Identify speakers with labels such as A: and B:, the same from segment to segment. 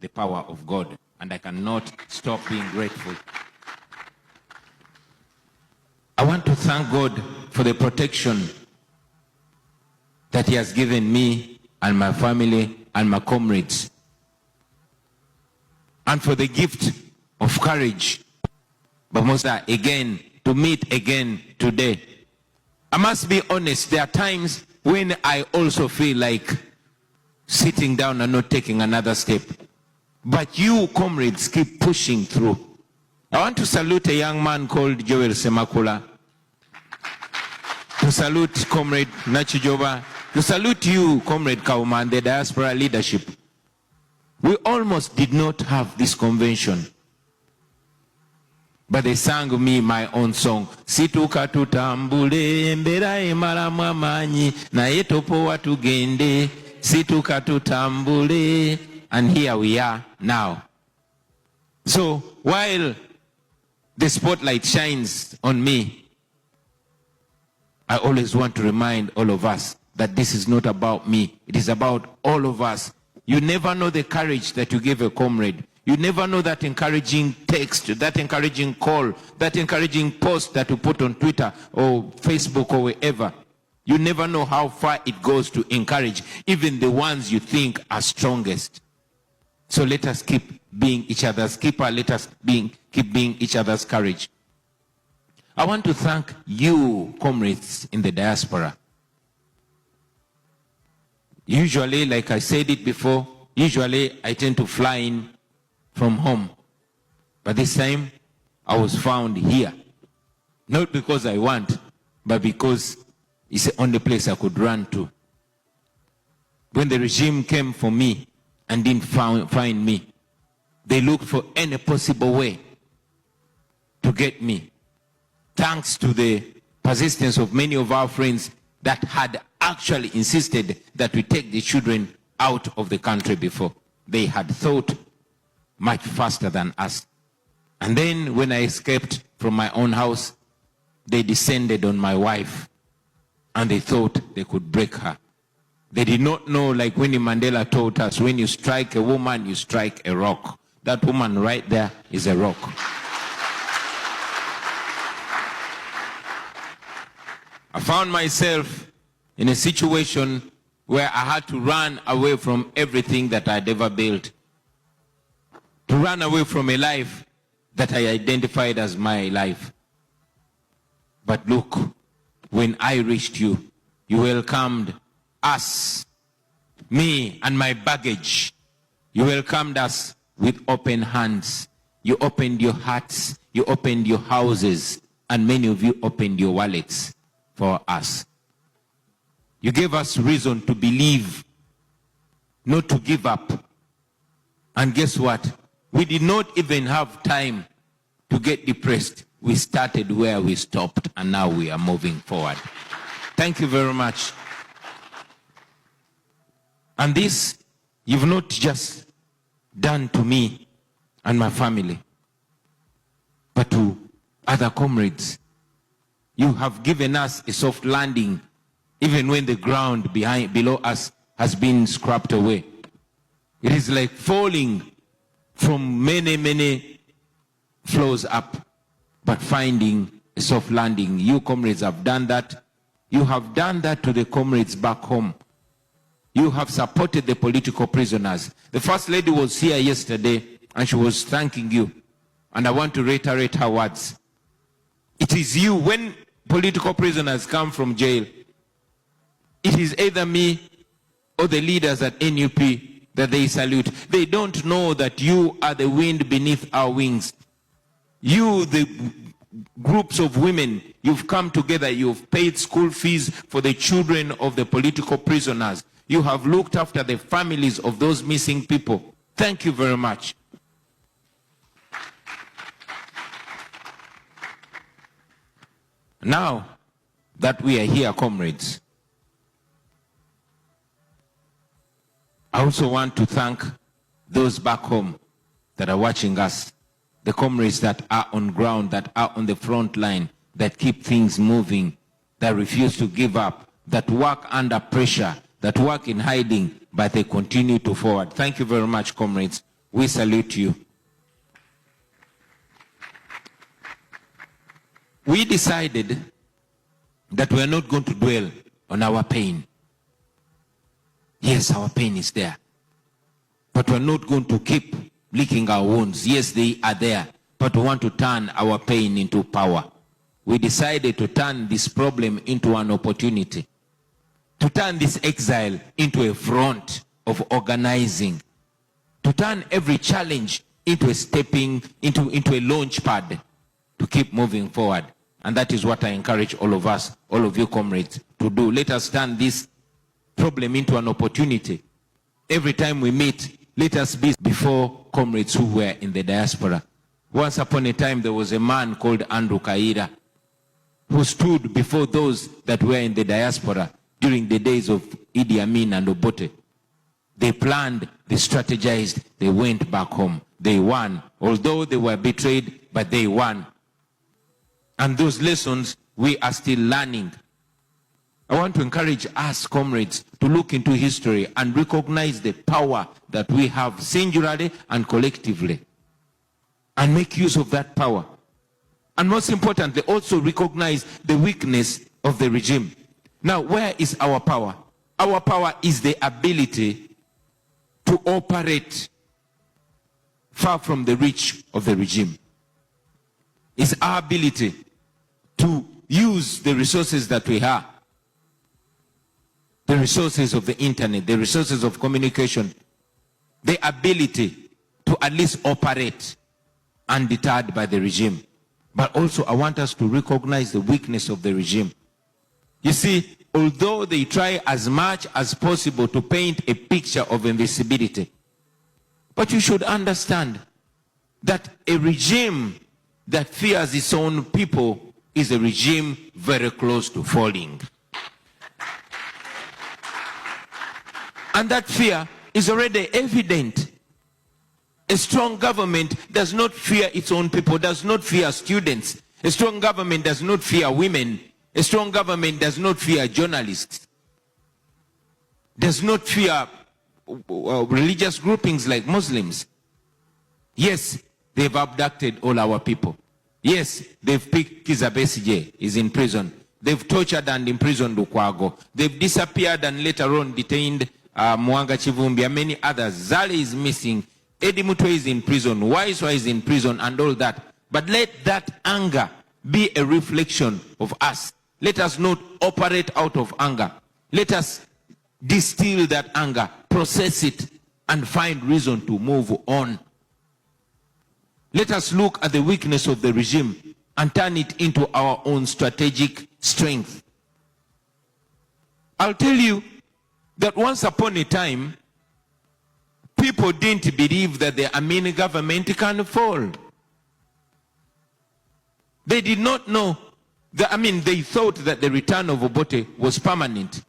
A: the power of God, and I cannot stop being grateful. I want to thank God for the protection that He has given me and my family and my comrades, and for the gift of courage, but most again, to meet again today. I must be honest, there are times when I also feel like sitting down and not taking another step. But you, comrades, keep pushing through. I want to salute a young man called Joel Semakula, to salute Comrade Nachijoba, to salute you, Comrade Kauma, and the diaspora leadership. We almost did not have this convention, but they sang me my own song. Situka tutambule mbera emala mwamanyi na yetopo watu gende. Situka tutambule. And here we are now. So while the spotlight shines on me, I always want to remind all of us that this is not about me. It is about all of us. You never know the courage that you give a comrade. You never know that encouraging text, that encouraging call, that encouraging post that you put on Twitter or Facebook or wherever. You never know how far it goes to encourage even the ones you think are strongest. So let us keep being each other's keeper. Let us keep being each other's courage. I want to thank you, comrades in the diaspora. Usually, like I said it before, usually I tend to fly in from home. But this time, I was found here. Not because I want, but because it's the only place I could run to. When the regime came for me and didn't find me, they looked for any possible way to get me. Thanks to the persistence of many of our friends that had actually insisted that we take the children out of the country before. They had thought much faster than us. And then when I escaped from my own house, they descended on my wife and they thought they could break her. They did not know, like Winnie Mandela taught us, when you strike a woman, you strike a rock. That woman right there is a rock. I found myself in a situation where I had to run away from everything that I'd ever built. To run away from a life that I identified as my life. But look, when I reached you, you welcomed us, me and my baggage. You welcomed us with open hands. You opened your hearts, you opened your houses, and many of you opened your wallets for us. You gave us reason to believe, not to give up. And guess what? We did not even have time to get depressed. We started where we stopped, and now we are moving forward. Thank you very much. And this, you've not just done to me and my family, but to other comrades. You have given us a soft landing, even when the ground below us has been scrapped away. It is like falling from many, many floors up, but finding a soft landing. You comrades have done that. You have done that to the comrades back home. You have supported the political prisoners. The First Lady was here yesterday and she was thanking you. And I want to reiterate her words. It is you, when political prisoners come from jail, it is either me or the leaders at NUP that they salute. They don't know that you are the wind beneath our wings. You, the groups of women, you've come together, you've paid school fees for the children of the political prisoners. You have looked after the families of those missing people. Thank you very much. Now that we are here, comrades, I also want to thank those back home that are watching us, the comrades that are on ground, that are on the front line, that keep things moving, that refuse to give up, that work under pressure, that work in hiding, but they continue to forward. Thank you very much, comrades, we salute you. We decided that we are not going to dwell on our pain. Yes, our pain is there. But we're not going to keep licking our wounds. Yes, they are there. But we want to turn our pain into power. We decided to turn this problem into an opportunity. To turn this exile into a front of organizing. To turn every challenge into a launch pad to keep moving forward. And that is what I encourage all of us, all of you comrades, to do. Let us turn this problem into an opportunity. Every time we meet, let us be before comrades who were in the diaspora. Once upon a time, there was a man called Andrew Kaira who stood before those that were in the diaspora during the days of Idi Amin and Obote. They planned, they strategized, they went back home. They won. Although they were betrayed, but they won. And those lessons we are still learning. I want to encourage us, comrades, to look into history and recognize the power that we have singularly and collectively. And make use of that power. And most importantly, also recognize the weakness of the regime. Now, where is our power? Our power is the ability to operate far from the reach of the regime. It's our ability to use the resources that we have. The resources of the internet, the resources of communication, the ability to at least operate undeterred by the regime. But also I want us to recognize the weakness of the regime. You see, although they try as much as possible to paint a picture of invincibility, but you should understand that a regime that fears its own people is a regime very close to falling. And that fear is already evident. A strong government does not fear its own people, does not fear students. A strong government does not fear women. A strong government does not fear journalists. Does not fear religious groupings like Muslims. Yes, they've abducted all our people. Yes, they've picked Kizza Besigye, is in prison. They've tortured and imprisoned Lukwago. They've disappeared and later on detained Mwanga Chivumbi and many others. Zale is missing. Eddie Mutwe is in prison. Waiswa is in prison and all that. But let that anger be a reflection of us. Let us not operate out of anger. Let us distill that anger, process it, and find reason to move on. Let us look at the weakness of the regime and turn it into our own strategic strength. I'll tell you that once upon a time, people didn't believe that the Amin government can fall. They did not know that, they thought that the return of Obote was permanent.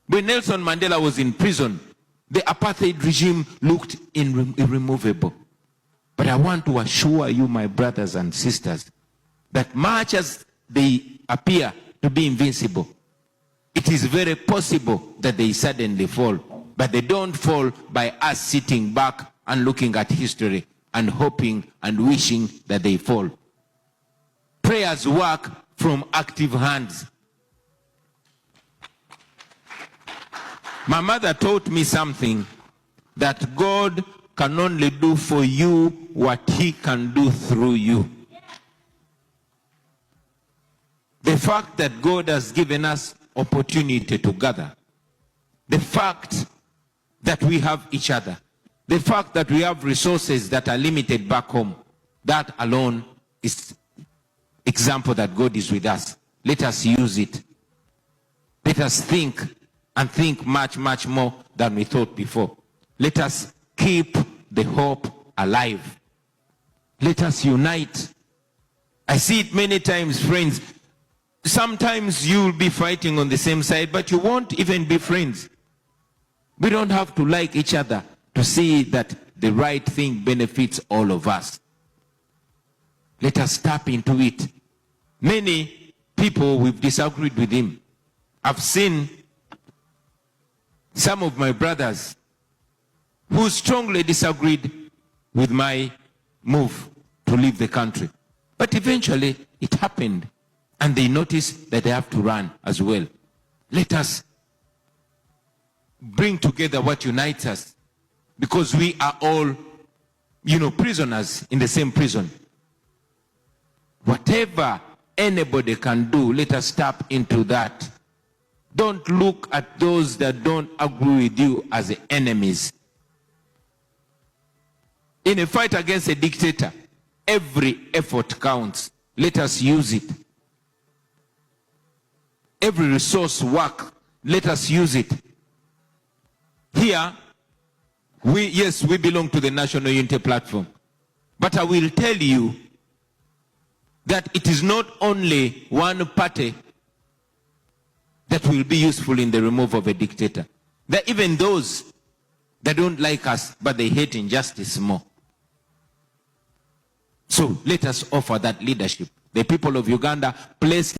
A: When Nelson Mandela was in prison, the apartheid regime looked irremovable. But I want to assure you, my brothers and sisters, that much as they appear to be invincible, it is very possible that they suddenly fall. But they don't fall by us sitting back and looking at history and hoping and wishing that they fall. Prayers work from active hands. My mother taught me something, that God can only do for you what he can do through you. The fact that God has given us opportunity to gather, the fact that we have each other, the fact that we have resources that are limited back home, that alone is example that God is with us. Let us use it. Let us think and think much, much more than we thought before. Let us keep the hope alive. Let us unite. I see it many times, friends. Sometimes you'll be fighting on the same side, but you won't even be friends. We don't have to like each other to see that the right thing benefits all of us. Let us tap into it. Many people, we've disagreed with him. I've seen some of my brothers who strongly disagreed with my move to leave the country. But eventually it happened, and they noticed that they have to run as well. Let us bring together what unites us, because we are all, prisoners in the same prison. Whatever anybody can do, let us tap into that. Don't look at those that don't agree with you as enemies. In a fight against a dictator, every effort counts. Let us use it. Every resource work, let us use it. Here, we belong to the National Unity Platform. But I will tell you that it is not only one party that will be useful in the removal of a dictator. There are even those that don't like us, but they hate injustice more. So let us offer that leadership. The people of Uganda placed